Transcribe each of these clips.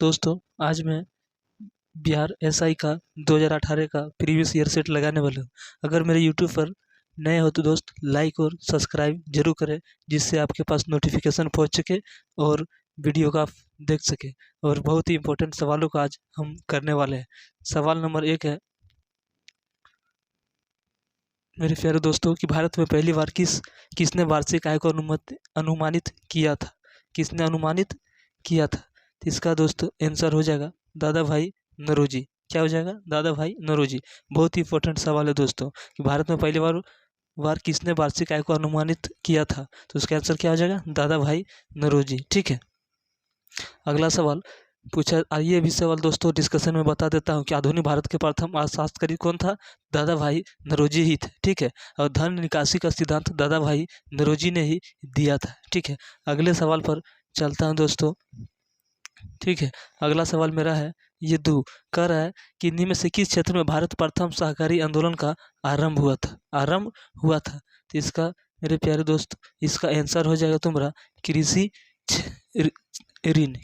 दोस्तों, आज मैं बिहार एसआई का 2018 का प्रीवियस ईयर सेट लगाने वाला हूँ। अगर मेरे यूट्यूब पर नए हो तो दोस्त लाइक और सब्सक्राइब जरूर करें, जिससे आपके पास नोटिफिकेशन पहुँच सके और वीडियो का आप देख सके। और बहुत ही इंपॉर्टेंट सवालों का आज हम करने वाले हैं। सवाल नंबर 1 है मेरे प्यारे दोस्तों कि भारत में पहली बार किसने वार्षिक आय को अनुमानित किया था। किसने अनुमानित किया था? तो इसका दोस्तों आंसर हो जाएगा दादा भाई नौरोजी। क्या हो जाएगा? दादा भाई नौरोजी। बहुत ही इंपॉर्टेंट सवाल है दोस्तों कि भारत में पहली बार किसने वार्षिक आय को अनुमानित किया था। तो उसका आंसर क्या हो जाएगा? दादा भाई नौरोजी। ठीक है, अगला सवाल पूछा। आइए भी सवाल दोस्तों डिस्कशन में बता देता हूँ कि आधुनिक भारत के प्रथम अर्थशास्त्री कौन था? दादा भाई नौरोजी ही थे। ठीक है, और धन निकासी का सिद्धांत दादा भाई नौरोजी ने ही दिया था। ठीक है, अगले सवाल पर चलता हूँ दोस्तों। ठीक है, अगला सवाल मेरा है ये दो कह रहा है कि निम्न में से किस क्षेत्र में भारत प्रथम सहकारी आंदोलन का आरंभ हुआ था। तो इसका मेरे प्यारे दोस्त इसका आंसर हो जाएगा तुम्हारा कृषि ऋण।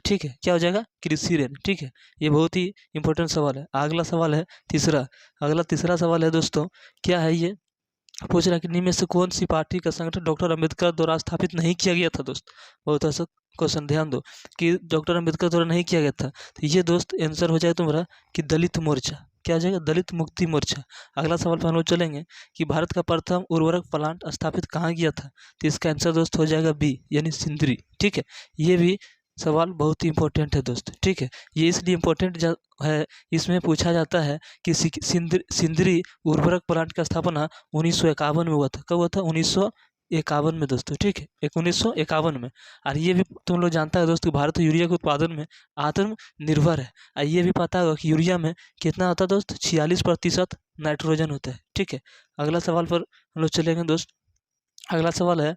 ठीक है, क्या हो जाएगा? कृषि ऋण। ठीक है, ये बहुत ही इंपॉर्टेंट सवाल है। अगला सवाल है तीसरा सवाल है दोस्तों, क्या है ये पूछ रहा है कि निम्न में से कौन सी पार्टी का संगठन डॉक्टर अंबेडकर द्वारा स्थापित नहीं किया गया था। दोस्त बहुत ऐसा क्वेश्चन ध्यान दो कि डॉक्टर अंबेडकर द्वारा नहीं किया गया था। तो ये दोस्त आंसर हो जाएगा तुम्हारा कि दलित मोर्चा। क्या हो जाएगा? दलित मुक्ति मोर्चा। अगला सवाल पर हम लोग चलेंगे कि भारत का प्रथम उर्वरक प्लांट स्थापित कहाँ किया था। तो इसका आंसर दोस्त हो जाएगा बी यानी सिंदरी। ठीक है, ये भी सवाल बहुत ही इंपॉर्टेंट है दोस्त। ठीक है, ये इसलिए इम्पोर्टेंट है, इसमें पूछा जाता है कि सिंदरी उर्वरक प्लांट का स्थापना 1951 में हुआ था। कब हुआ था? 1951 में दोस्तों। ठीक है, 1951 में। और ये भी तुम लोग जानता है दोस्तों, भारत यूरिया के उत्पादन में आत्मनिर्भर है। और ये भी पता होगा कि यूरिया में कितना होता है दोस्त? 46% नाइट्रोजन होता है। ठीक है, अगला सवाल पर हम लोग चलेंगे दोस्त। अगला सवाल है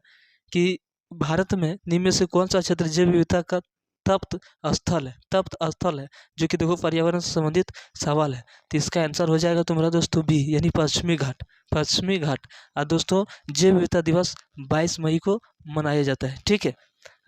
कि भारत में निम्न में से कौन सा क्षेत्र जैव विविधता का तप्त स्थल है जो कि देखो पर्यावरण से संबंधित सवाल है। तो इसका आंसर हो जाएगा तुम्हारा दोस्तों बी यानी पश्चिमी घाट। और दोस्तों जैव विविधता दिवस 22 मई को मनाया जाता है। ठीक है,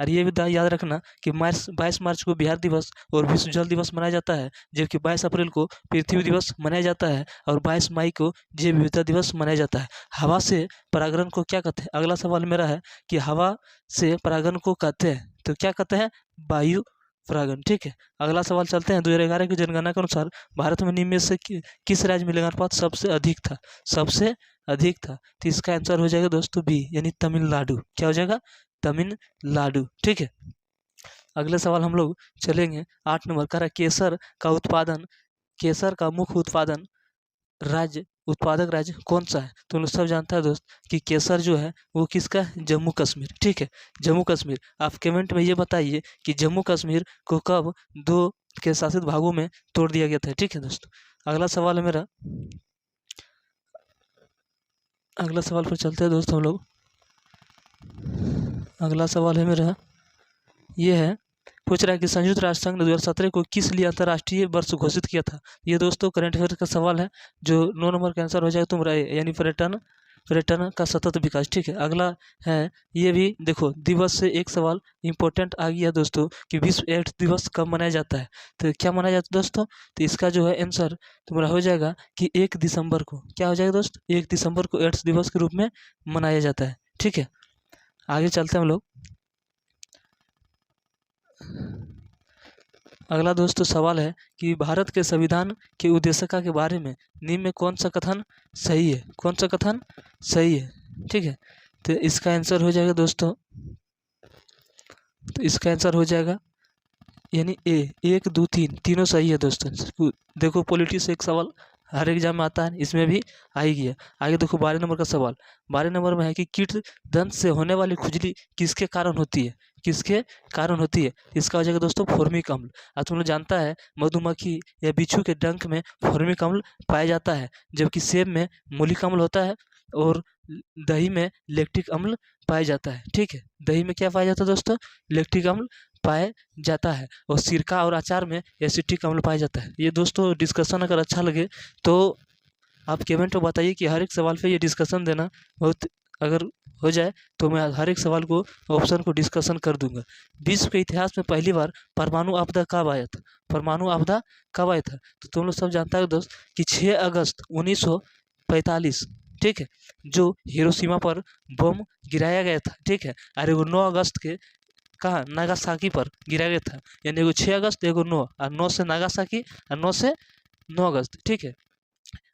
और ये भी याद रखना कि 22 मार्च को बिहार दिवस और विश्व जल दिवस मनाया जाता है, जबकि 22 अप्रैल को पृथ्वी दिवस मनाया जाता है और 22 मई को जैव विविधता दिवस मनाया जाता है। हवा से परागण को क्या कहते हैं? अगला सवाल मेरा है कि हवा से परागण को कहते हैं, तो क्या कहते हैं? वायु परागण। ठीक है, अगला सवाल चलते हैं। 2011 की जनगणना के अनुसार भारत में निम्न में से किस राज्य में लिंगानुपात सबसे अधिक था। तो इसका आंसर हो जाएगा दोस्तों बी यानी तमिलनाडु। क्या हो जाएगा? तमिलनाडु। ठीक है, अगले सवाल हम लोग चलेंगे 8 नंबर का केसर का मुख्य उत्पादक राज्य कौन सा है। तो लोग सब जानता है दोस्त कि केसर जो है वो किसका? जम्मू कश्मीर। ठीक है, जम्मू कश्मीर। आप कमेंट में ये बताइए कि जम्मू कश्मीर को कब 2 के शासित भागों में तोड़ दिया गया था। ठीक है दोस्तों, अगला सवाल है मेरा। अगला सवाल पर चलते हैं दोस्त हम लोग। अगला सवाल है मेरा ये है पूछ रहा है कि संयुक्त राष्ट्र संघ ने 2017 को किस लिए अंतर्राष्ट्रीय वर्ष घोषित किया था। ये दोस्तों करंट अफेयर का सवाल है, जो 9 नंबर का आंसर हो जाएगा तुम्हारा यानी पर्यटन का सतत विकास। ठीक है, अगला है ये भी देखो दिवस से एक सवाल इंपॉर्टेंट आ गया दोस्तों कि विश्व एड्स दिवस कब मनाया जाता है। तो क्या मनाया जाता है दोस्तों? तो इसका जो है आंसर तुम्हारा हो जाएगा कि 1 दिसंबर को। क्या हो जाएगा दोस्त? 1 दिसंबर को एड्स दिवस के रूप में मनाया जाता है। ठीक है, आगे चलते हैं हम लोग। अगला दोस्तों सवाल है कि भारत के संविधान के उद्देशिका के बारे में निम्न में कौन सा कथन सही है। ठीक है, तो इसका आंसर हो जाएगा दोस्तों, तो इसका आंसर हो जाएगा यानी ए 1 2 3 तीनों सही है दोस्तों। देखो पॉलिटिक्स एक सवाल हर एग्जाम में आता है, इसमें भी आ ही गया। आगे देखो 12 नंबर का सवाल। 12 नंबर में है कि कीट दंत से होने वाली खुजली किसके कारण होती है। इसका हो जाएगा दोस्तों फॉर्मिक अम्ल। और तुम लोग जानता है मधुमक्खी या बिच्छू के डंक में फॉर्मिक अम्ल पाया जाता है, जबकि सेब में मौलिक अम्ल होता है और दही में लैक्टिक अम्ल पाया जाता है। ठीक है, दही में क्या पाया जाता है दोस्तों? लैक्टिक अम्ल पाया जाता है, और सिरका और अचार में एसिटिक अम्ल पाया जाता है। ये दोस्तों डिस्कशन अगर अच्छा लगे तो आप कमेंट में बताइए कि हर एक सवाल पे ये डिस्कशन देना बहुत अगर हो जाए तो मैं हर एक सवाल को ऑप्शन को डिस्कशन कर दूंगा। विश्व के इतिहास में पहली बार परमाणु आपदा कब आया था? परमाणु आपदा कब आया था? तो तुम लोग सब जानता है दोस्त कि 6 अगस्त 1945, ठीक है, जो हिरोशिमा पर बम गिराया गया था, ठीक है। और एगो 9 अगस्त के कहाँ नागासाकी पर गिराया गया था, यानी एगो 6 अगस्त एगो 9, और 9 से नागासाकी और 9 से 9 अगस्त, ठीक है।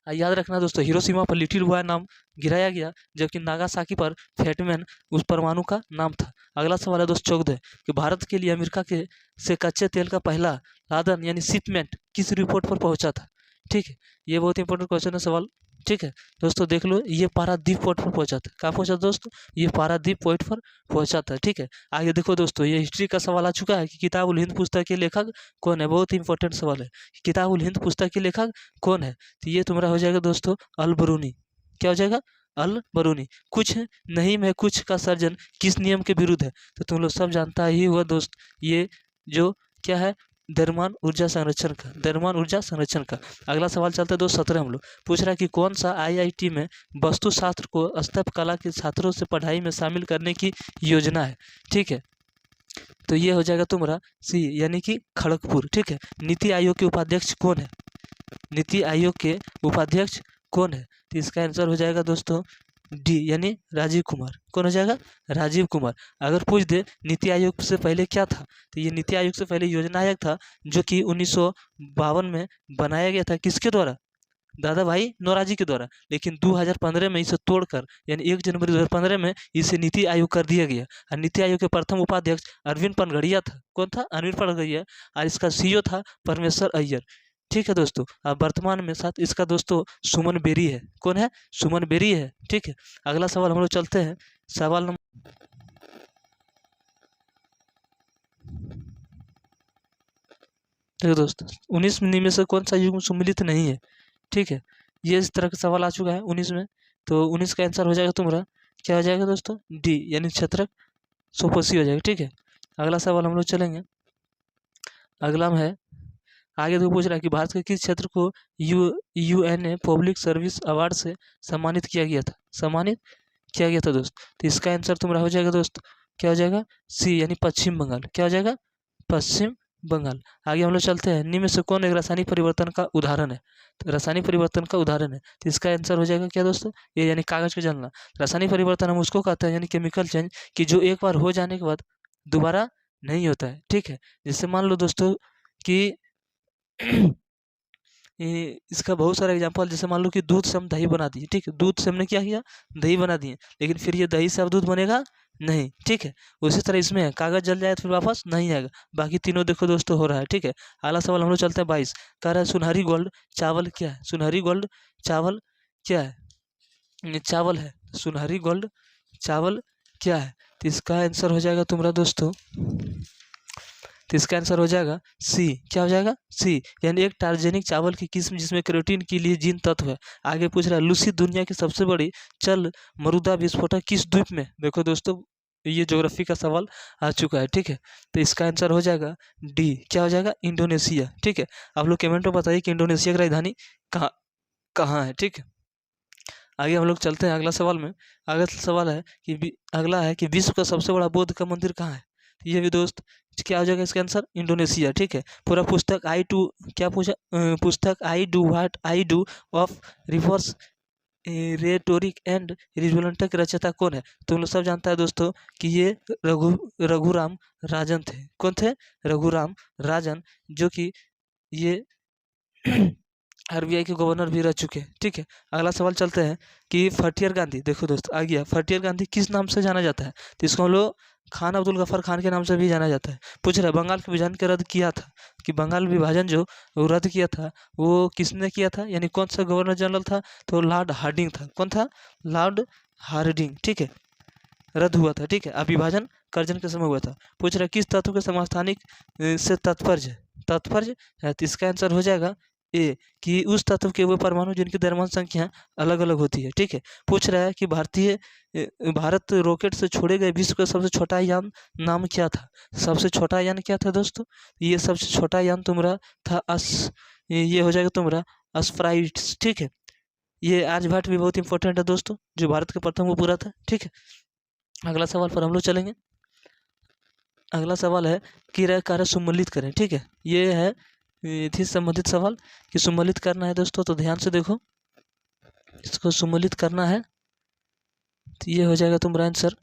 याद रखना दोस्तों, हिरोशिमा पर लिटिल बॉय नाम गिराया गया, जबकि नागासाकी पर फैटमैन उस परमाणु का नाम था। अगला सवाल है दोस्त 14 कि भारत के लिए अमेरिका के से कच्चे तेल का पहला लादन यानी शिपमेंट किस रिपोर्ट पर पहुंचा था? ठीक है, ये बहुत इंपॉर्टेंट क्वेश्चन है सवाल, ठीक है। दोस्तों देख लो, ये पारादीप पॉइंट पर पहुंचा था। कहाँ पहुंचा दोस्तों? ये पारादीप पॉइंट पर पहुंचा था, ठीक है। आगे देखो दोस्तों, ये हिस्ट्री का सवाल आ चुका है कि किताब उल हिंद पुस्तक के लेखक कौन है? बहुत इंपॉर्टेंट सवाल है, किताब उल हिंद पुस्तक के लेखक कौन है? तो ये तुम्हारा हो जाएगा दोस्तों अल बरूनी। क्या हो जाएगा? अल बरूनी। कुछ नहीं मैं कुछ का सर्जन किस नियम के विरुद्ध है? तो तुम लोग सब जानता ही हुआ दोस्त, ये जो क्या है, द्रव्यमान ऊर्जा संरक्षण का, द्रव्यमान ऊर्जा संरक्षण का। अगला सवाल चलता है दोस्त 17 हम लोग पूछ रहा है कि कौन सा आईआईटी में वास्तुशास्त्र को स्तंभ कला के छात्रों से पढ़ाई में शामिल करने की योजना है? ठीक है, तो ये हो जाएगा तुम्हारा सी यानी कि खड़गपुर, ठीक है। नीति आयोग के उपाध्यक्ष कौन है? नीति आयोग के उपाध्यक्ष कौन है? तो इसका आंसर हो जाएगा दोस्तों डी यानी राजीव कुमार। कौन हो जाएगा? राजीव कुमार। अगर पूछ दे नीति आयोग से पहले क्या था, तो ये नीति आयोग से पहले योजना आयोग था, जो कि 1952 में बनाया गया था। किसके द्वारा? दादा भाई नौरोजी के द्वारा। लेकिन 2015 में इसे तोड़कर यानी 1 जनवरी 2015 में इसे नीति आयोग कर दिया गया। और नीति आयोग के प्रथम उपाध्यक्ष अरविंद पनगड़िया था। कौन था? अरविंद पनगड़िया। और इसका सीईओ था परमेश्वर अय्यर, ठीक है दोस्तों। अब वर्तमान में साथ इसका दोस्तों सुमन बेरी है। कौन है? सुमन बेरी है, ठीक है। अगला सवाल हम लोग चलते हैं, सवाल नंबर देखो दोस्तों 19 में से कौन सा युग्म सम्मिलित नहीं है? ठीक है, ये इस तरह का सवाल आ चुका है 19 में। तो 19 का आंसर हो जाएगा तुम्हारा क्या हो जाएगा दोस्तों? डी यानी क्षेत्रक सोपोसी हो जाएगा, ठीक है। अगला सवाल हम लोग चलेंगे, अगला में है आगे तो पूछ रहा है कि भारत के किस क्षेत्र को यूएनए पब्लिक सर्विस अवार्ड से सम्मानित किया गया था? सम्मानित किया गया था दोस्त। तो इसका आंसर तुम्हारा हो जाएगा दोस्त क्या हो जाएगा? सी यानी पश्चिम बंगाल। क्या हो जाएगा? पश्चिम बंगाल। आगे हम लोग चलते हैं, निम्न में से कौन एक रासायनिक परिवर्तन का उदाहरण है? तो रासायनिक परिवर्तन का उदाहरण है, तो इसका आंसर हो जाएगा क्या दोस्तों? ये यानी कागज को जलना। रासायनिक परिवर्तन हम उसको कहते हैं यानी केमिकल चेंज कि जो एक बार हो जाने के बाद दोबारा नहीं होता है, ठीक है। जैसे मान लो दोस्तों कि इसका बहुत सारा एग्जांपल, जैसे मान लो कि दूध से हम दही बना दिए, ठीक है। दूध से हमने क्या किया? दही बना दिए, लेकिन फिर ये दही से अब दूध बनेगा नहीं, ठीक है। उसी तरह इसमें है, कागज जल जाए तो फिर वापस नहीं आएगा। बाकी तीनों देखो दोस्तों हो रहा है, ठीक है। अगला सवाल हम लोग चलते हैं 22, कह रहा है सुनहरी गोल्ड चावल क्या है? सुनहरी गोल्ड चावल क्या है? ये चावल है। सुनहरी गोल्ड चावल क्या है? तो इसका आंसर हो जाएगा तुम्हारा दोस्तों, तो इसका आंसर हो जाएगा सी। क्या हो जाएगा? सी यानी एक टारजेनिक चावल की किस्म जिसमें क्रोटीन के लिए जीन तत्व है। आगे पूछ रहा है लूसी दुनिया की सबसे बड़ी चल मरुदा विस्फोटक किस द्वीप में? देखो दोस्तों, ये ज्योग्राफी का सवाल आ चुका है, ठीक है। तो इसका आंसर हो जाएगा डी। क्या हो जाएगा? इंडोनेशिया, ठीक है। आप लोग कमेंट में बताइए कि इंडोनेशिया की राजधानी कहाँ कहाँ है, ठीक है। आगे हम लोग चलते हैं अगला सवाल में। अगला सवाल है कि अगला है कि विश्व का सबसे बड़ा बौद्ध का मंदिर कहाँ है? ये भी दोस्त क्या हो जाएगा इसका आंसर? इंडोनेशिया, ठीक है। पूरा पुस्तक आई टू क्या पूछा? पुस्तक I do what I do of reverse rhetoric and रिजोलेंटा के रचयिता कौन है? तुम लोग सब जानता है दोस्तों कि ये रघुराम राजन थे। कौन थे? रघुराम राजन, जो कि ये आरबीआई के गवर्नर भी रह चुके हैं, ठीक है। अगला सवाल चलते हैं कि फटियर गांधी, देखो दोस्त आ गया, फटियर गांधी किस नाम से जाना जाता है? तो इसको हम लोग खान अब्दुल गफर खान के नाम से भी जाना जाता है। पूछ रहा है बंगाल के विभाजन के रद्द किया था, कि बंगाल विभाजन जो वो रद्द किया था वो किसने किया था, यानी कौन सा गवर्नर जनरल था? तो लॉर्ड हार्डिंग था। कौन था? लॉर्ड हार्डिंग, ठीक है। रद्द हुआ था, ठीक है। अब विभाजन कर्जन के समय हुआ था। पूछ रहा है किस तत्व के समस्थानिक से तात्पर्य है? तात्पर्य है, तो इसका आंसर हो जाएगा ए कि उस तत्व के वे परमाणु जिनकी द्रव्यमान संख्या अलग अलग होती है, ठीक है। पूछ रहा है कि भारत रॉकेट से छोड़े गए विश्व का सबसे छोटा यान नाम क्या था? सबसे छोटा यान क्या था दोस्तों? ये सबसे छोटा यान तुम्हारा था ये हो जाएगा तुम्हारा स्प्राइट्स, ठीक है। ये आर्यभट्ट भी बहुत इंपॉर्टेंट है दोस्तों, जो भारत के प्रथम उपग्रह था। ठीक है, अगला सवाल पर हम लोग चलेंगे। अगला सवाल है क्रिया कार्य सुमेलित करें। ठीक है, ये है थी संबंधित सवाल कि सुमेलित करना है दोस्तों, तो ध्यान से देखो, इसको सुमेलित करना है तो ये हो जाएगा तुम्हारा आंसर।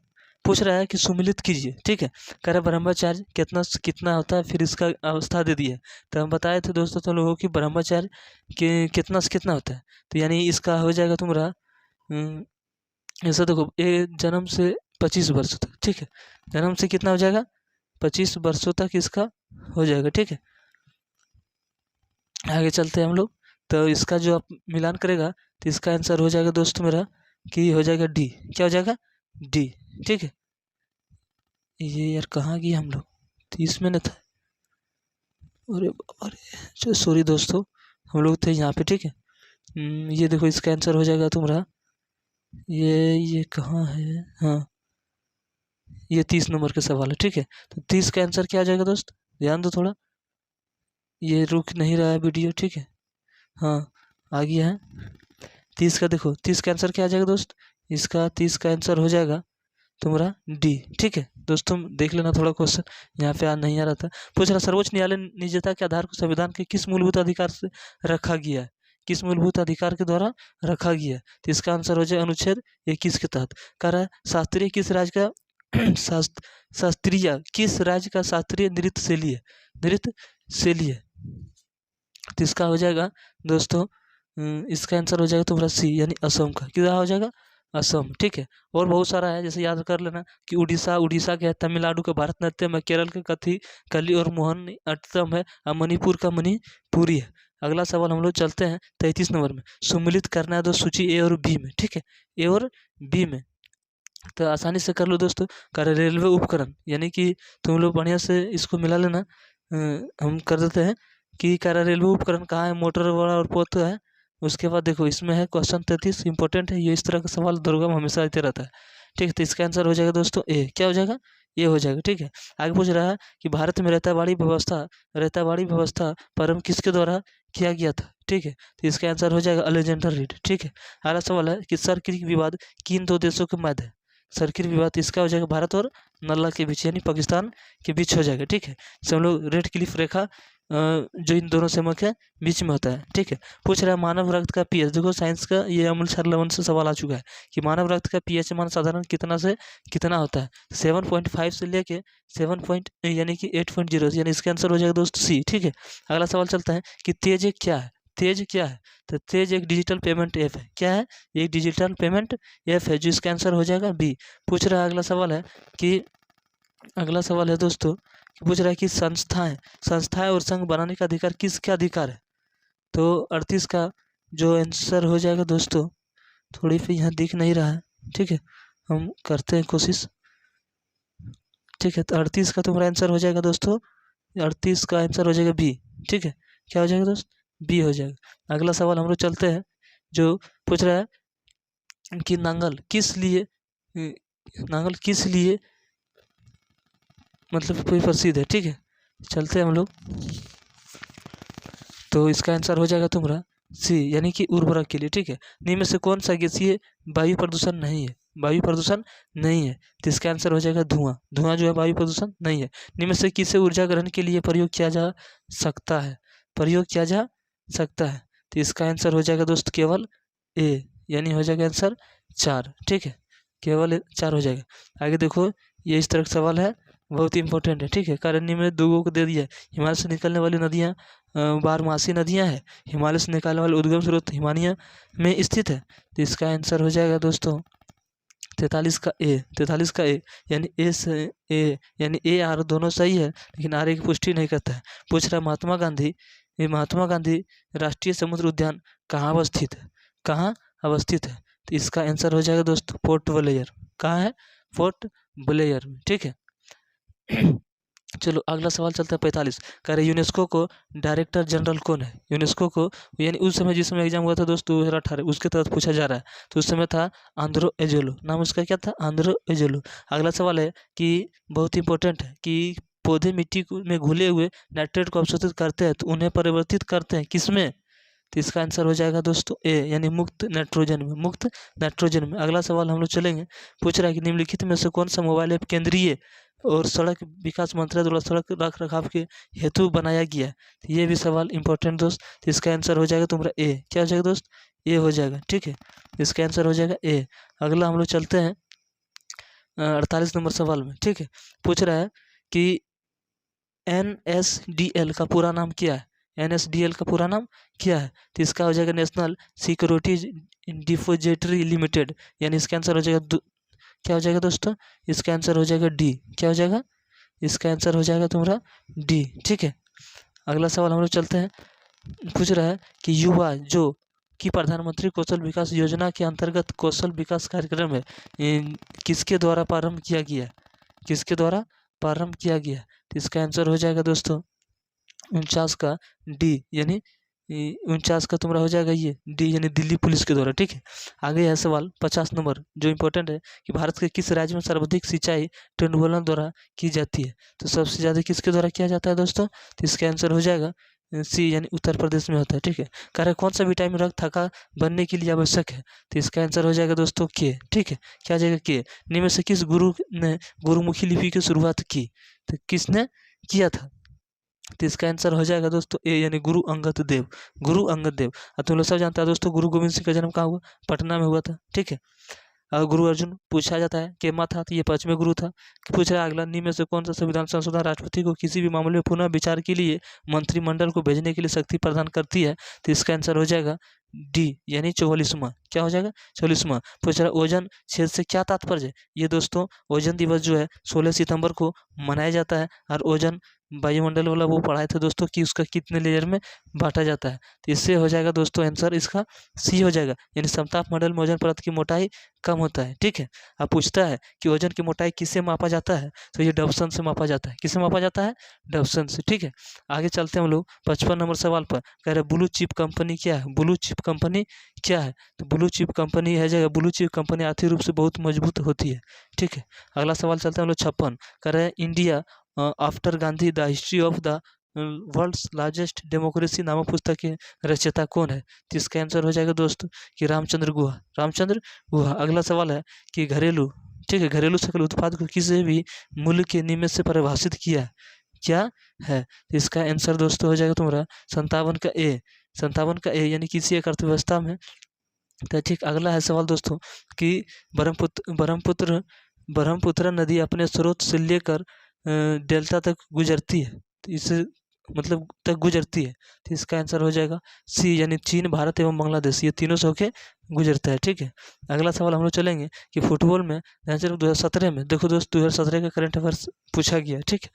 पूछ रहा है कि सुमेलित कीजिए। ठीक है, कह रहा है ब्रह्मचार्य कितना कितना होता है, फिर इसका अवस्था दे दी है। तो हम बताए थे दोस्तों तुम लोगों की ब्रह्मचार्य के कितना से कितना होता है, तो यानी इसका हो जाएगा तुम्हारा ऐसा देखो, ये जन्म से 25 वर्ष तक। ठीक है, जन्म से कितना हो जाएगा, 25 वर्षों तक इसका हो जाएगा। ठीक है, आगे चलते हैं हम लोग। तो इसका जो आप मिलान करेगा तो इसका आंसर हो जाएगा दोस्तों मेरा कि हो जाएगा डी। क्या हो जाएगा, डी। ठीक है, ये यार कहाँ गया हम लोग, 30 मिनट है। अरे अरे सॉरी दोस्तों, हम लोग थे यहाँ पे। ठीक है, ये देखो इसका आंसर हो जाएगा तुम्हारा ये कहाँ है, हाँ ये 30 नंबर का सवाल है। ठीक है, तो 30 का आंसर क्या आ जाएगा दोस्त, ध्यान दो थोड़ा, ये रुक नहीं रहा है वीडियो। ठीक है, हाँ आ गया है 30 का। देखो 30 का आंसर क्या आ जाएगा दोस्त, इसका 30 का आंसर हो जाएगा तुम्हारा डी। ठीक है दोस्तों, देख लेना थोड़ा क्वेश्चन यहाँ पे आज नहीं आ रहा था। पूछ रहा सर्वोच्च न्यायालय निजता के आधार को संविधान के किस मूलभूत अधिकार से रखा गया है, किस मूलभूत अधिकार के द्वारा रखा गया है, तो इसका आंसर हो जाए अनुच्छेद 21 के तहत। कह रहा है शास्त्रीय किस राज्य का शास्त्रीय किस राज्य का शास्त्रीय नृत्य शैली है, नृत्य शैली है, तो इसका हो जाएगा दोस्तों इसका आंसर हो जाएगा तुम्हारा सी, यानी असम का। क्या हो जाएगा, असम। ठीक है, और बहुत सारा है, जैसे याद कर लेना कि उड़ीसा के है, तमिलनाडु का भारतनाट्यम है, केरल का कथी कली और मोहन अट्टम है, और मणिपुर का मणिपुरी है। अगला सवाल हम लोग चलते हैं 33 नंबर में। सुमिलित करना है दोस्त सूची ए और बी में। ठीक है, ए और बी में, तो आसानी से कर लो दोस्तों। कर रेलवे उपकरण, यानी कि तुम लोग बढ़िया से इसको मिला लेना। हम कर देते हैं कि कह रहा रेलवे उपकरण कहाँ है, मोटर वाला और पोत है। उसके बाद देखो इसमें है क्वेश्चन 33 इंपॉर्टेंट है, ये इस तरह का सवाल दुर्गम हमेशा आते रहता है। ठीक है, तो इसका आंसर हो जाएगा दोस्तों ए। क्या हो जाएगा, ये हो जाएगा। ठीक है, आगे पूछ रहा है कि भारत में रेताबाड़ी व्यवस्था प्रारंभ किसके द्वारा किया गया था। ठीक है, तो इसका आंसर हो जाएगा अलेक्जेंडर रीड। ठीक है, अगला सवाल है कि सर्किल विवाद किन दो देशों के मध्य है। सर्किल विवाद इसका हो जाएगा भारत और नल्ला के बीच, यानी पाकिस्तान के बीच हो जाएगा। ठीक है, इसे हम लोग रेड क्लिफ रेखा जो इन दोनों से मुख्य बीच में होता है। ठीक है, पूछ रहा है मानव रक्त का पीएच। देखो साइंस का ये अमूल छारलवन से सवाल आ चुका है कि मानव रक्त का पीएच मान साधारण कितना से कितना होता है, 7.5 से लेके 7 यानी कि 8.0, यानी इसका आंसर हो जाएगा दोस्त सी। ठीक है, अगला सवाल चलता है कि तेज क्या है। तेज क्या है, तो तेज एक डिजिटल पेमेंट ऐप है। क्या है, एक डिजिटल पेमेंट ऐप है, जो इसका आंसर हो जाएगा बी। पूछ रहा है अगला सवाल है कि अगला सवाल है दोस्तों कि पूछ रहा है कि संस्थाएं और संघ बनाने का अधिकार किसका अधिकार है, तो 38 का जो आंसर हो जाएगा दोस्तों, थोड़ी पे यहाँ दिख नहीं रहा है। ठीक है, हम करते हैं कोशिश। ठीक है, तो 38 का तुम्हारा आंसर हो जाएगा दोस्तों, 38 का आंसर हो जाएगा बी। ठीक है, क्या हो जाएगा दोस्त, बी हो जाएगा। अगला सवाल हम लोग चलते हैं, जो पूछ रहा है कि नांगल किस लिए मतलब कोई प्रसिद्ध है। ठीक है, चलते हैं हम लोग, तो इसका आंसर हो जाएगा तुम्हारा सी, यानी कि उर्वरक के लिए। ठीक है, निम्न में से कौन सा गैसीय वायु प्रदूषण नहीं है, वायु प्रदूषण नहीं है, तो इसका आंसर हो जाएगा धुआं जो है वायु प्रदूषण नहीं है। निम्न में से किसे ऊर्जा ग्रहण के लिए प्रयोग किया जा सकता है, तो इसका आंसर हो जाएगा दोस्त केवल ए, यानी हो जाएगा आंसर 4। ठीक है, केवल 4 हो जाएगा। आगे देखो, ये इस तरह का सवाल है, बहुत ही इंपॉर्टेंट है। ठीक है, कारण निम्न दो को दे दिया है। हिमालय से निकलने वाली नदियाँ बारमासी नदियाँ हैं, हिमालय से निकलने वाले उद्गम स्रोत हिमालय में स्थित है, तो इसका आंसर हो जाएगा दोस्तों 43 का ए, यानी यानी ए आर दोनों सही है, लेकिन आर की पुष्टि नहीं करता है। पूछ रहा है महात्मा गांधी राष्ट्रीय समुद्र उद्यान कहाँ अवस्थित है, तो इसका आंसर हो जाएगा दोस्तों पोर्ट ब्लेयर। कहाँ है, पोर्ट ब्लेयर में। ठीक है, चलो अगला सवाल चलता है 45। कह रहे यूनेस्को को डायरेक्टर जनरल कौन है, यूनेस्को को, यानी उस समय जिस समय एग्जाम हुआ था दोस्तों 2018, उसके तहत पूछा जा रहा है, तो उस समय था आंद्रो एजोलो, नाम उसका क्या था, आंद्रो एजोलो। अगला सवाल है कि बहुत इंपॉर्टेंट है कि पौधे मिट्टी में घुले हुए नाइट्रेट को अवशोषित करते हैं, तो उन्हें परिवर्तित करते हैं किसमें, तो इसका आंसर हो जाएगा दोस्तों ए, यानी मुक्त नाइट्रोजन में, मुक्त नाइट्रोजन में। अगला सवाल हम लोग चलेंगे, पूछ रहा है कि निम्नलिखित में से कौन सा मोबाइल ऐप केंद्रीय और सड़क विकास मंत्रालय द्वारा सड़क रख रखाव के हेतु बनाया गया है। तो ये भी सवाल इंपॉर्टेंट दोस्त। तो इसका आंसर हो जाएगा तुम्हारा ए। क्या हो जाएगा दोस्त? ए हो जाएगा, ठीक है। इसका आंसर हो जाएगा ए। अगला हम लोग चलते हैं 48 नंबर सवाल में, ठीक है। पूछ रहा है कि NSDL का पूरा नाम क्या है? NSDL का पूरा नाम क्या है? तो इसका हो जाएगा नेशनल सिक्योरिटीज डिपोजिटरी लिमिटेड, यानी इसका आंसर हो जाएगा क्या हो जाएगा दोस्तों? इसका आंसर हो जाएगा डी। क्या हो जाएगा? इसका आंसर हो जाएगा तुम्हारा डी, ठीक है। अगला सवाल हम लोग चलते हैं, पूछ रहा है कि युवा जो कि प्रधानमंत्री कौशल विकास योजना के अंतर्गत कौशल विकास कार्यक्रम है, किसके द्वारा प्रारंभ किया गया? किसके द्वारा प्रारंभ किया गया? तो इसका आंसर हो जाएगा दोस्तों 49 का डी, यानी 49 का तुम्हारा हो जाएगा ये डी, यानी दिल्ली पुलिस के द्वारा, ठीक है। आगे है सवाल 50 नंबर, जो इंपॉर्टेंट है कि भारत के किस राज्य में सर्वाधिक सिंचाई ट्यूबवेलों द्वारा की जाती है? तो सबसे ज़्यादा किसके द्वारा किया जाता है दोस्तों? तो इसका आंसर हो जाएगा सी, यानी उत्तर प्रदेश में होता है, ठीक है। कह रहे कौन सा विटामिन रक्त थका बनने के लिए आवश्यक है? तो इसका आंसर हो जाएगा दोस्तों के, ठीक है। क्या जाएगा के? निम्न में से किस गुरु ने गुरुमुखी लिपि की शुरुआत की? तो किसने किया था? तो इसका आंसर हो जाएगा दोस्तों ए, यानी गुरु अंगद देव। गुरु अंगद देव। और तुम लोग सब जानते हैं दोस्तों, गुरु गोविंद सिंह का जन्म कहाँ हुआ? पटना में हुआ था, ठीक है। अगर गुरु अर्जुन पूछा जाता है केमा था, तो ये 5वें गुरु था। पूछ रहा है अगला, निम्न में से कौन सा संविधान संशोधन राष्ट्रपति को किसी भी मामले में पुनः विचार के लिए मंत्रिमंडल को भेजने के लिए शक्ति प्रदान करती है? तो इसका आंसर हो जाएगा डी, यानी 44वां। क्या हो जाएगा? 44वां। पूछ रहा ओजोन छेद से क्या तात्पर्य है? ये दोस्तों ओजोन दिवस जो है 16 सितंबर को मनाया जाता है, और ओजोन वायुमंडल वाला वो पढ़ाए थे दोस्तों कि उसका कितने लेयर में बांटा जाता है। तो इससे हो जाएगा दोस्तों आंसर इसका सी हो जाएगा, यानी समताप मंडल में ओजोन परत की मोटाई कम होता है, ठीक है। अब पूछता है कि ओजोन की मोटाई किससे मापा जाता है? तो ये डबसन से मापा जाता है। किससे मापा जाता है? डबसन से, ठीक है। आगे चलते हैं हम लोग 55 नंबर सवाल पर। कह रहे ब्लू चिप कंपनी क्या है? ब्लू चिप कंपनी क्या है? तो ब्लू चिप कंपनी है जाएगा, ब्लू चिप कंपनी आर्थिक रूप से बहुत मजबूत होती है, ठीक है। अगला सवाल चलते हैं हम लोग 56। कह रहे हैं India after Gandhi the history of the world's largest democracy नामक पुस्तक के रचयिता कौन है? तो इसका आंसर हो जाएगा दोस्तों कि रामचंद्र गुहा। रामचंद्र गुहा। अगला सवाल है कि घरेलू, ठीक है, घरेलू सकल उत्पाद को किसी भी मूल्य के नियम से परिभाषित किया है, क्या है? तो इसका आंसर दोस्तों हो जाएगा तुम्हारा 57 का ए। 57 का ए, यानी किसी एक अर्थव्यवस्था में। तो ठीक, अगला है सवाल दोस्तों कि ब्रह्मपुत्र नदी अपने स्रोत से लेकर डेल्टा तक गुजरती है, तो इस मतलब तक गुजरती है। तो इसका आंसर हो जाएगा सी, यानी चीन, भारत एवं बांग्लादेश, ये तीनों से होके गुजरता है, ठीक है। अगला सवाल हम लोग चलेंगे कि फुटबॉल में 2017 में, देखो दोस्त 2017 का करंट अफेयर्स पूछा गया, ठीक है।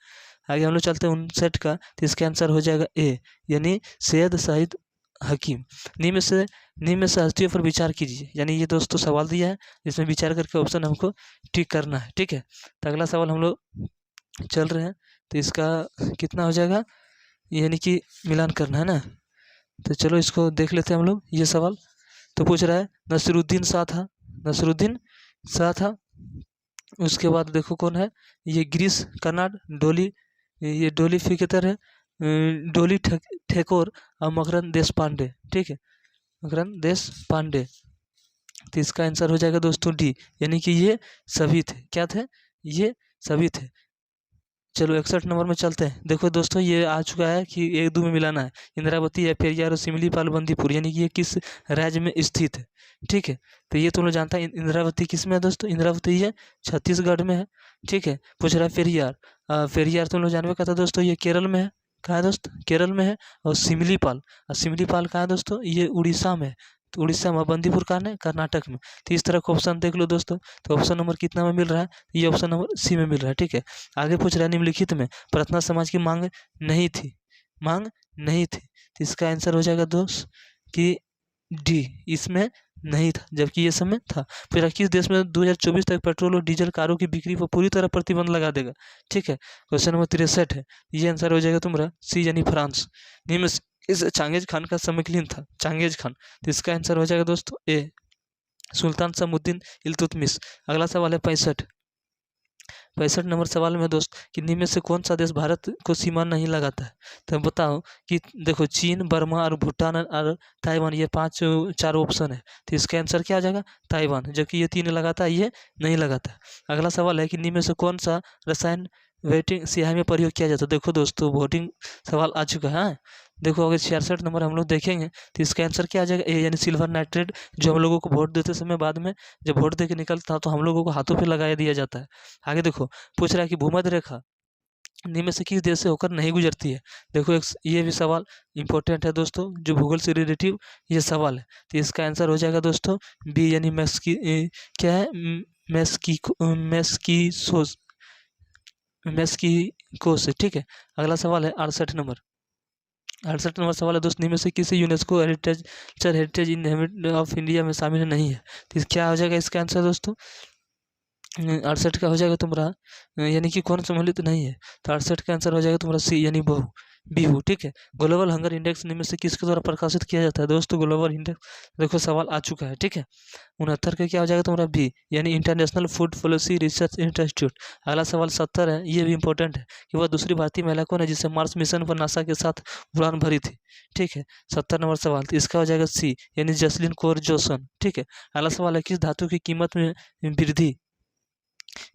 आगे हम लोग चलते हैं 59 का, तो इसका आंसर हो जाएगा ए, यानी सैयद शाहिद हकीम। निम्न में से हस्तियों पर विचार कीजिए, यानी ये दोस्तों सवाल दिया है जिसमें विचार करके ऑप्शन हमको टिक करना है, ठीक है। तो अगला सवाल हम लोग चल रहे हैं, तो इसका कितना हो जाएगा, यानी कि मिलान करना है ना। तो चलो इसको देख लेते हैं हम लोग ये सवाल। तो पूछ रहा है नसीरुद्दीन शाह था, नसीरुद्दीन शाह था। उसके बाद देखो कौन है, ये गिरीश कर्नाड, डोली, ये डोली फिकेतर है, डोली ठेकोर और मकरंद देश पांडे, ठीक है, मकरंद देश पांडे। तो इसका आंसर हो जाएगा दोस्तों डी, यानी कि ये सभी थे। क्या थे? ये सभी थे। चलो 61 नंबर में चलते हैं। देखो दोस्तों ये आ चुका है कि 1-2 में मिलाना है। इंद्रावती है, पेरियार और सिमलीपाल बंदीपुर, यानी कि ये किस राज्य में स्थित है, ठीक है। तो ये तुम लोग जानता है इंद्रावती किस में है दोस्तों? इंद्रावती है छत्तीसगढ़ में है, ठीक है। पूछ रहा है पेरियार, पेरियार तुम लोग जानवे का था दोस्तों, ये केरल में है। कहाँ है दोस्त? केरल में है। और सिमलीपाल कहाँ है दोस्तों? ये उड़ीसा में है। तो उड़ीसा में, बंदीपुर कहाँ है? कर्नाटक में। तो इस तरह का ऑप्शन देख लो दोस्तों। तो ऑप्शन नंबर कितना में मिल रहा है? ये ऑप्शन नंबर सी में मिल रहा है, ठीक है। आगे पूछ रहा है निम्नलिखित में प्रार्थना समाज की मांग नहीं थी, मांग नहीं थी। तो इसका आंसर हो जाएगा दोस्त कि डी, इसमें नहीं था, जबकि ये समय था। फिर किस देश में 2024 तक पेट्रोल और डीजल कारों की बिक्री पर पूरी तरह प्रतिबंध लगा देगा? ठीक है, क्वेश्चन नंबर 63 है। ये आंसर हो जाएगा तुम्हारा सी, यानी फ्रांस। निम्न इस चंगेज खान का समकालीन था, चंगेज खान। तो इसका आंसर हो जाएगा दोस्तों ए, सुल्तान शमसुद्दीन इल्तुतमिश। अगला सवाल है 65। 65 नंबर सवाल में दोस्त कि निम्न में से कौन सा देश भारत को सीमा नहीं लगाता है? तो बताओ कि देखो चीन, बर्मा और भूटान और ताइवान, ये 4 ऑप्शन है। तो इसका आंसर क्या आ जाएगा? ताइवान, जबकि ये 3 लगाता है, ये नहीं लगाता है। अगला सवाल है कि निम्न में से कौन सा रसायन वोटिंग स्याही में प्रयोग किया जाता है? देखो दोस्तों, वोटिंग सवाल आ चुका है। देखो अगर 66 नंबर हम लोग देखेंगे तो इसका आंसर क्या आ जाएगा? ए यानी सिल्वर नाइट्रेट, जो हम लोगों को वोट देते समय बाद में जब वोट दे के निकलता तो हम लोगों को हाथों पे लगाया दिया जाता है। आगे देखो, पूछ रहा है कि भूमध्य रेखा निम्न में से किस देश से होकर नहीं गुजरती है? देखो ये भी सवाल इंपॉर्टेंट है दोस्तों, जो भूगोल से रिलेटिव ये सवाल है। तो इसका आंसर हो जाएगा दोस्तों बी, यानी क्या है, मेस्कीसोस, मेस्कीको से। ठीक है, अगला सवाल है 68 नंबर। 68 नंबर सवाल है दोस्त, निम्न में से किसी UNESCO heritage in of India में शामिल नहीं है? तो क्या हो जाएगा इसका आंसर दोस्तों? 68 का हो जाएगा तुम्हारा यानी कि कौन सम्मिलित नहीं है? तो 68 का आंसर हो जाएगा तुम्हारा सी, यानी बिहू। ठीक है, ग्लोबल हंगर इंडेक्स निम्न में से किसके द्वारा प्रकाशित किया जाता है? दोस्तों ग्लोबल इंडेक्स, देखो सवाल आ चुका है। ठीक है, 69 का क्या हो जाएगा तुम्हारा बी, यानी international food policy research institute. अगला सवाल 70 है, ये भी इंपॉर्टेंट है कि वह दूसरी भारतीय महिला कौन है जिससे मार्स मिशन पर नासा के साथ उड़ान भरी थी? ठीक है, 70 नंबर सवाल, तो इसका हो जाएगा सी, यानी जसलिन कौर जोसन। ठीक है, अगला सवाल है किस धातु की कीमत में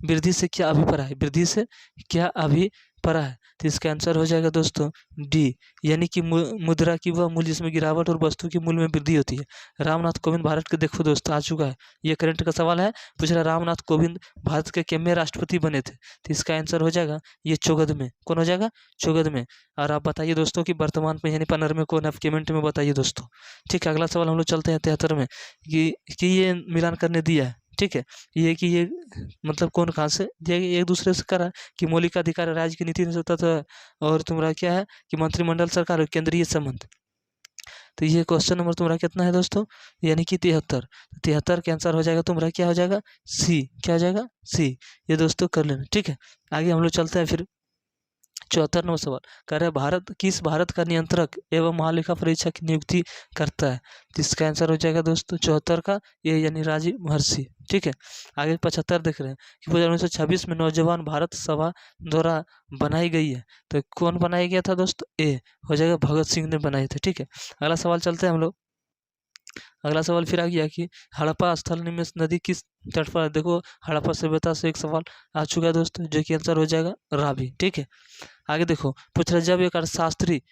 वृद्धि से क्या अभिप्राय है? वृद्धि से क्या अभिप्राय है? तो इसका आंसर हो जाएगा दोस्तों डी, यानी कि मुद्रा की वह मूल्य जिसमें गिरावट और वस्तु के मूल्य में वृद्धि होती है। रामनाथ कोविंद भारत के, देखो दोस्तों आ चुका है, ये करंट का सवाल है। पूछ रहा रामनाथ कोविंद भारत के कितने राष्ट्रपति बने थे? तो इसका आंसर हो जाएगा ये 14 में। कौन हो जाएगा? 14 में। और आप बताइए दोस्तों कि वर्तमान में यानी 15 में कौन है? आप कमेंट में बताइए दोस्तों। ठीक है, अगला सवाल हम लोग चलते हैं 73 में कि ये मिलान करने दिया है। ठीक है, ये मतलब कौन कहाँ से दिया गया? एक दूसरे से करा कि मौलिक अधिकार राज्य की नीति तथा और तुम्हारा क्या है कि मंत्रिमंडल सरकार और केंद्रीय संबंध। तो ये क्वेश्चन नंबर तुम्हारा कितना है दोस्तों? यानी कि 73। 73 का आंसर हो जाएगा तुम्हारा क्या हो जाएगा? सी। क्या हो जाएगा? सी। ये दोस्तों कर लेना। ठीक है, आगे हम लोग चलते हैं फिर 74 नंबर सवाल, कह रहे भारत का नियंत्रक एवं महालेखा परीक्षक की नियुक्ति करता है? तो इसका आंसर हो जाएगा दोस्तों 74 का ए, यानी राजीव महर्षि। ठीक है, आगे 75 देख रहे हैं कि 1926 में नौजवान भारत सभा द्वारा बनाई गई है। तो कौन बनाया गया था दोस्तों? ए हो जाएगा भगत सिंह ने बनाए थे। ठीक है, अगला सवाल चलते हैं हम लोग। अगला सवाल फिर आ गया कि हड़प्पा स्थल निम्न नदी किस तट पर है? देखो हड़प्पा सभ्यता से एक सवाल आ चुका है दोस्तों, जो कि आंसर हो जाएगा रावी। ठीक है, आगे देखो पूछ रहा जब एक अर्थशास्त्री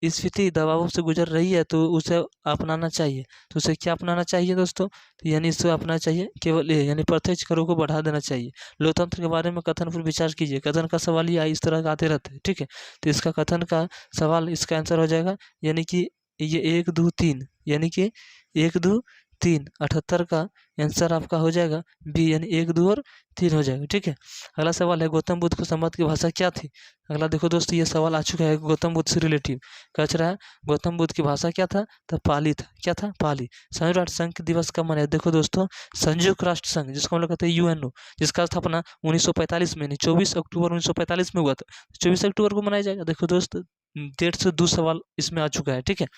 स्फीति दबावों से गुजर रही है तो उसे अपनाना चाहिए। तो उसे क्या अपनाना चाहिए दोस्तों? तो यानी इसे अपनाना चाहिए केवल ए, यानी प्रत्यक्ष करों को बढ़ा देना चाहिए। लोकतंत्र के बारे में कथन पर विचार कीजिए। कथन का सवाल ये इस तरह का आते रहते हैं। ठीक है, तो इसका कथन का सवाल, इसका आंसर हो जाएगा यानी कि ये 1 2 3, यानी कि 1 2 3। 78 का आंसर आपका हो जाएगा बी, यानी 1 2 और 3 हो जाएगा। ठीक है, अगला सवाल है गौतम बुद्ध को संवाद की भाषा क्या थी? अगला देखो दोस्तों, ये सवाल आ चुका है गौतम बुद्ध से रिलेटिव। कह रहा है गौतम बुद्ध की भाषा क्या था? तो पाली था। क्या था? पाली। संयुक्त राष्ट्र संघ दिवस कब मनाया? देखो दोस्तों, संयुक्त राष्ट्र संघ जिसको हम लोग कहते हैं यूएनओ, जिसका स्थापना 1945 में, 24 अक्टूबर 1945 में हुआ था। 24 अक्टूबर को मनाया जाएगा। देखो दोस्त, डेट से 2 सवाल इसमें आ चुका है। ठीक है,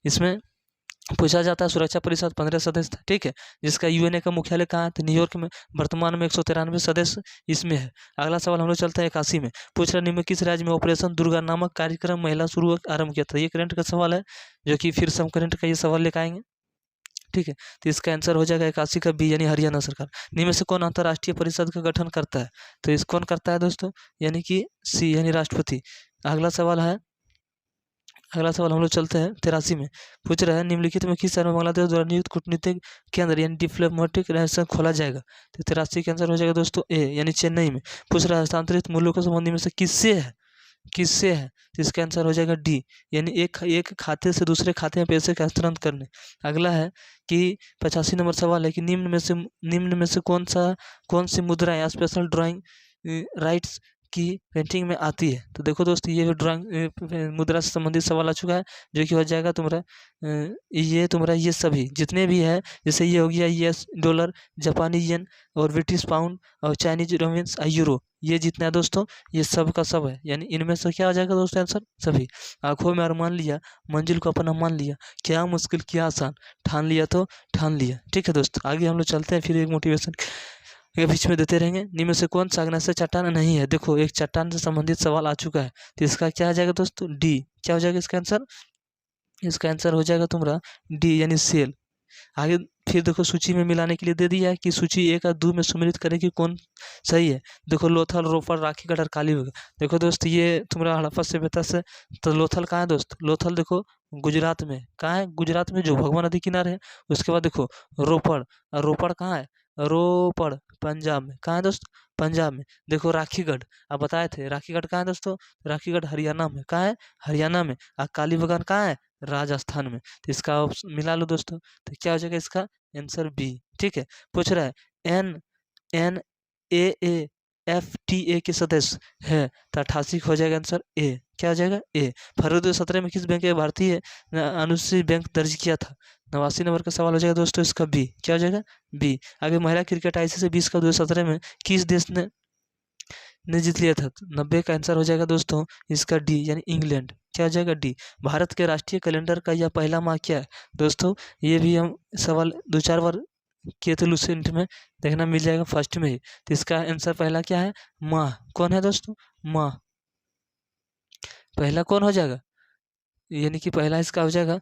इसमें पूछा जाता है सुरक्षा परिषद 15 सदस्य था। ठीक है, जिसका यूएनए का मुख्यालय कहाँ है? तो न्यूयॉर्क में। वर्तमान में 193 सदस्य इसमें है। अगला सवाल हम लोग चलते हैं 81 में। पूछ रहा निम्न किस राज्य में ऑपरेशन दुर्गा नामक कार्यक्रम महिला शुरू आरंभ किया था? ये करंट का सवाल है, जो कि फिर से हम करंट का ये सवाल लेकर आएंगे। ठीक है, तो इसका आंसर हो जाएगा 81 का बी, यानी हरियाणा सरकार। निम्न में से कौन अंतर्राष्ट्रीय परिषद का गठन करता है? तो इस कौन करता है दोस्तों? यानी कि सी, यानी राष्ट्रपति। अगला सवाल हम लोग चलते हैं 83 में। पूछ रहा है निम्नलिखित में किस शहर में बांग्लादेश द्वारा नियुक्त कूटनीतिक केंद्र यानी डिप्लोमेटिक रिलेशन खोला जाएगा? तो 83 का आंसर हो जाएगा दोस्तों ए, यानी चेन्नई में। पूछ रहा है हस्तांतरित मूल्यों के संबंधी में से किससे है? तो इसका आंसर हो जाएगा डी, यानी एक खाते से दूसरे खाते में पैसे का हस्तांतरण करने। अगला है कि 85 नंबर सवाल है कि निम्न में से कौन सी मुद्राएं स्पेशल ड्राइंग राइट्स की पेंटिंग में आती है? तो देखो दोस्त, ये ड्राइंग मुद्रा से संबंधित सवाल आ चुका है, जो कि हो जाएगा तुम्हारा ये सभी जितने भी है, जैसे ये हो गया यूएस डॉलर, जापानी येन और ब्रिटिश पाउंड और चाइनीज रोमेंस यूरो, ये जितना है दोस्तों ये सब का सब है। यानी इनमें से क्या हो जाएगा दोस्तों आंसर? सभी। आंखों में अरमान लिया, मंजिल को अपना मान लिया, क्या मुश्किल क्या आसान, ठान लिया तो ठान लिया। ठीक है दोस्तों, आगे हम लोग चलते हैं फिर एक मोटिवेशन ये बीच में देते रहेंगे। निम्न में से कौन सा आग्नेय चट्टान नहीं है? देखो एक चट्टान से संबंधित सवाल आ चुका है, तो इसका क्या आ जाएगा दोस्तों? डी। क्या हो जाएगा इसका आंसर? इसका आंसर हो जाएगा तुम्हारा डी यानी सेल। आगे फिर देखो सूची में मिलाने के लिए दे दिया है कि सूची 1 और 2 में सम्मिलित करें कि कौन सही है। देखो लोथल, रोपड़, राखीगढ़ और कालीबंगा। देखो दोस्त ये तुम्हारा हड़प्पा सभ्यता से, तो लोथल कहाँ है दोस्त? लोथल देखो गुजरात में। कहाँ है? गुजरात में जो भगवा नदी किनारे है। उसके बाद देखो रोपड़, और रोपड़ कहाँ है? रोपड़ पंजाब में। कहाँ है दोस्त? पंजाब में। देखो राखीगढ़, आप बताए थे राखीगढ़ कहाँ है दोस्तों? राखीगढ़ हरियाणा में। कहाँ है? हरियाणा में। और कालीबंगा कहाँ है? राजस्थान में। तो इसका ऑप्शन मिला लो दोस्तों, तो क्या हो जाएगा इसका आंसर? बी। ठीक है। पूछ रहा है N N A F T A के सदस्य है, तो 88 हो जाएगा आंसर ए। क्या हो जाएगा? ए। फरवरी 2017 में किस बैंक ने भारतीय अनुसूचित बैंक दर्ज किया था? 89 नंबर का सवाल हो जाएगा दोस्तों इसका बी। क्या हो जाएगा? बी। आगे महिला क्रिकेट ICC 20 का 2017 में किस देश ने जीत लिया था? 90 का आंसर हो जाएगा दोस्तों इसका डी यानी इंग्लैंड। क्या हो जाएगा? डी। भारत के राष्ट्रीय कैलेंडर का यह पहला माह क्या है? दोस्तों ये भी हम सवाल 2-4 बार किए थे लूसेंट में, देखना मिल जाएगा फर्स्ट में ही। तो इसका आंसर पहला क्या है? माह। कौन है दोस्तों? माह। पहला कौन हो जाएगा? यानी कि पहला इसका हो जाएगा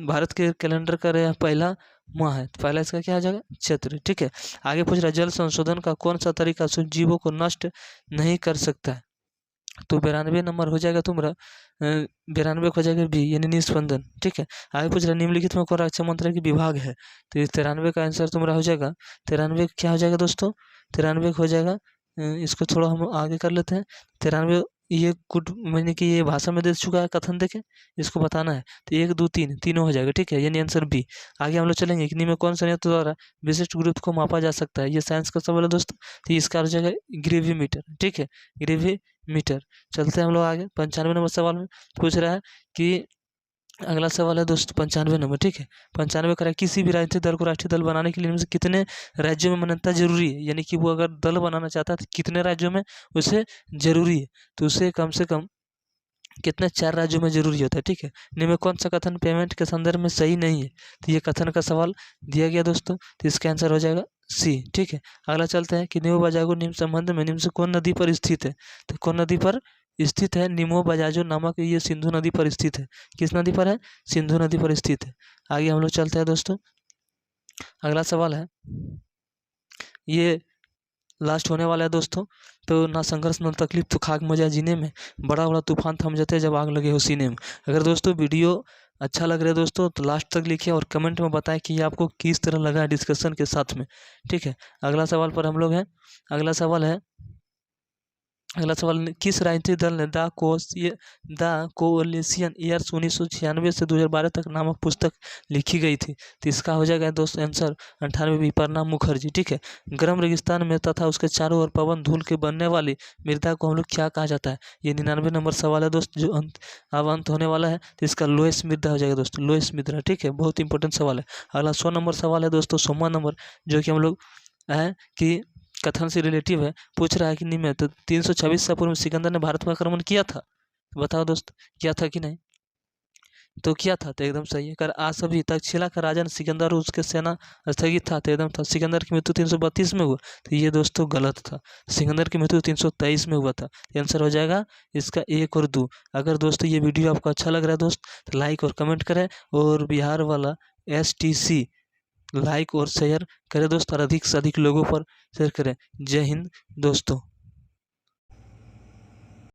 भारत के कैलेंडर का पहला माह है, तो पहला इसका क्या हो जाएगा? चैत्र। ठीक है। आगे पूछ रहा है जल संशोधन का कौन सा तरीका जीवों को नष्ट नहीं कर सकता है? तो 92 नंबर हो जाएगा तुम्हारा 92 हो जाएगा बी यानी निस्पंदन। ठीक है। आगे पूछ रहा है निम्नलिखित में कौन रक्षा मंत्रालय की विभाग है? तो ये 93 का आंसर तुम्हारा हो जाएगा 93 क्या हो जाएगा दोस्तों? 93 हो जाएगा इसको थोड़ा हम आगे कर लेते हैं। 93 ये कुट मैंने कि ये भाषा में दे चुका है कथन, देखे इसको बताना है, तो 1 2 3 तीनों हो जाएगा। ठीक है, यानी आंसर बी। आगे हम लोग चलेंगे कि में कौन संयंत्र द्वारा विशिष्ट गुरुत्व को मापा जा सकता है? ये साइंस का सवाल है दोस्तों, तो इसका हो जाएगा ग्रेविमीटर। ठीक है, ग्रेविमीटर। चलते हैं हम लोग आगे 95 नंबर सवाल में पूछ रहा है कि अगला सवाल है दोस्तों 95 नंबर। ठीक है, 95 करा किसी भी राजनीतिक दल को राष्ट्रीय दल बनाने के लिए इनमें से कितने राज्यों में मान्यता जरूरी है? यानी कि वो अगर दल बनाना चाहता है तो कितने राज्यों में उसे जरूरी है? तो उसे कम से कम कितने 4 राज्यों में जरूरी होता है। ठीक है, इनमें में कौन सा कथन पेमेंट के संदर्भ में सही नहीं है? तो ये कथन का सवाल दिया गया दोस्तों, तो इसका आंसर हो जाएगा सी। ठीक है, अगला चलते हैं कि न्यू बजागो निम्न संबंध में निम्न से कौन नदी पर स्थित है? तो कौन नदी पर स्थित है? निमो बजाजो नामक ये सिंधु नदी पर स्थित है। किस नदी पर है? सिंधु नदी पर स्थित है। आगे हम लोग चलते हैं दोस्तों, अगला सवाल है, ये लास्ट होने वाला है दोस्तों। तो ना संघर्ष ना तकलीफ तो खाक मजा जीने में, बड़ा बड़ा तूफान थम जाते जब आग लगे हो सीने में। अगर दोस्तों वीडियो अच्छा लग रहा है दोस्तों तो लास्ट तक लिखिए और कमेंट में बताएं कि ये आपको किस तरह लगा है डिस्कशन के साथ में। ठीक है, अगला सवाल पर हम लोग हैं। अगला सवाल है, अगला सवाल किस राजनीतिक दल ने द कोलिशन ईयर्स 1996 से 2012 तक नामक पुस्तक लिखी गई थी? तो इसका हो जाएगा दोस्त आंसर 98 प्रणाब मुखर्जी। ठीक है, गर्म रेगिस्तान में तथा उसके चारों ओर पवन धूल के बनने वाली मृदा को हम लोग क्या कहा जाता है? ये 99 नंबर सवाल है दोस्त, जो अब अंत होने वाला है, तो इसका लोएस मृदा हो जाएगा दोस्तों, लोएस मृदा। ठीक है, बहुत इंपॉर्टेंट सवाल है। अगला 100 नंबर सवाल है दोस्तों, 100वां नंबर, जो कि हम लोग है कि कथन से रिलेटिव है। पूछ रहा है कि निम्न तो 326 ईसा पूर्व में सिकंदर ने भारत पर आक्रमण किया था? बताओ दोस्त, किया था कि नहीं? तो किया था, तो एकदम सही है। कर आज सभी तक्षशिला का राजा सिकंदर और उसके सेना स्थगित था, तो एकदम था। सिकंदर की मृत्यु 332 में हुआ, तो ये दोस्तों गलत था। सिकंदर की मृत्यु 323 में हुआ था। आंसर हो जाएगा इसका 1 और 2। अगर दोस्तों ये वीडियो आपको अच्छा लग रहा है दोस्त तो लाइक और कमेंट करें, और बिहार वाला STC लाइक और शेयर करें दोस्त, और अधिक से अधिक लोगों पर शेयर करें। जय हिंद दोस्तों।